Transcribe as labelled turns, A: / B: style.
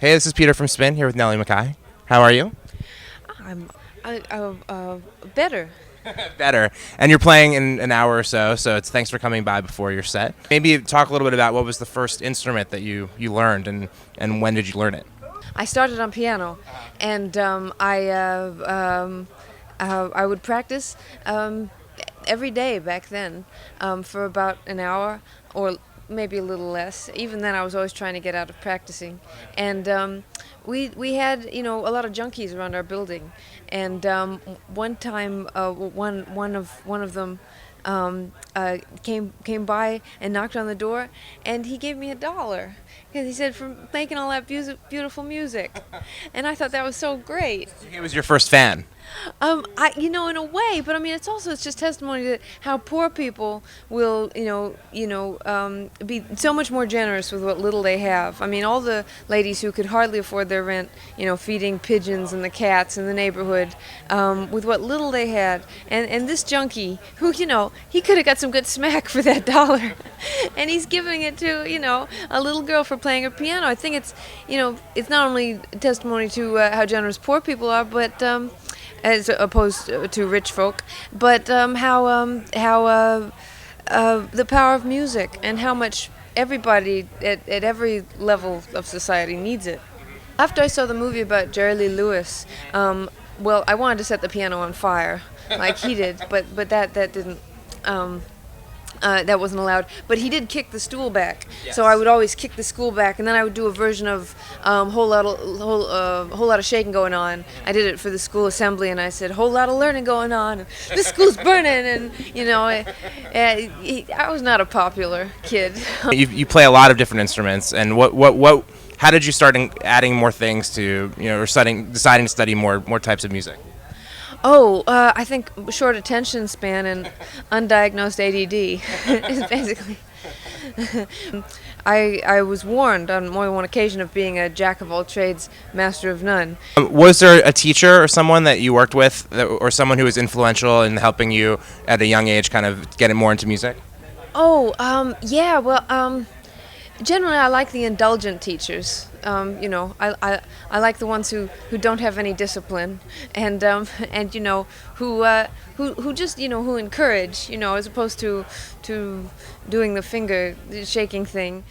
A: Hey, this is Peter from Spin here with Nellie McKay. How are you?
B: I'm better.
A: Better. And you're playing in an hour or so, so it's thanks for coming by before your set. Maybe talk a little bit about what was the first instrument that you learned and when did you learn it?
B: I started on piano, and I would practice every day back then for about an hour or maybe a little less. Even then, I was always trying to get out of practicing, and we had a lot of junkies around our building, and one time one of them came by and knocked on the door, and he gave me $1 because he said for making all that beautiful music, and I thought that was so great.
A: He was your first fan.
B: In a way, but I mean, it's just testimony to how poor people will, be so much more generous with what little they have. I mean, all the ladies who could hardly afford their rent, feeding pigeons and the cats in the neighborhood, with what little they had, and this junkie who, he could have got some good smack for that $1, and he's giving it to, a little girl for playing her piano. I think it's not only testimony to how generous poor people are, but as opposed to rich folk, but how the power of music and how much everybody at every level of society needs it. After I saw the movie about Jerry Lee Lewis, well, I wanted to set the piano on fire like he did, but that didn't. That wasn't allowed, but he did kick the stool back.
A: Yes.
B: So I would always kick the stool back, and then I would do a version of whole lot of shaking going on. I did it for the school assembly, and I said whole lot of learning going on. And the school's burning, and I was not a popular kid.
A: You play a lot of different instruments, and what how did you start adding more things to or deciding to study more types of music?
B: Oh, I think short attention span and undiagnosed ADD is basically. I was warned on more than one occasion of being a jack of all trades, master of none.
A: Was there a teacher or someone that you worked with, or someone who was influential in helping you at a young age, kind of get more into music?
B: Oh, yeah. Well, generally, I like the indulgent teachers. I like the ones who don't have any discipline, and who just who encourage, as opposed to doing the finger shaking thing.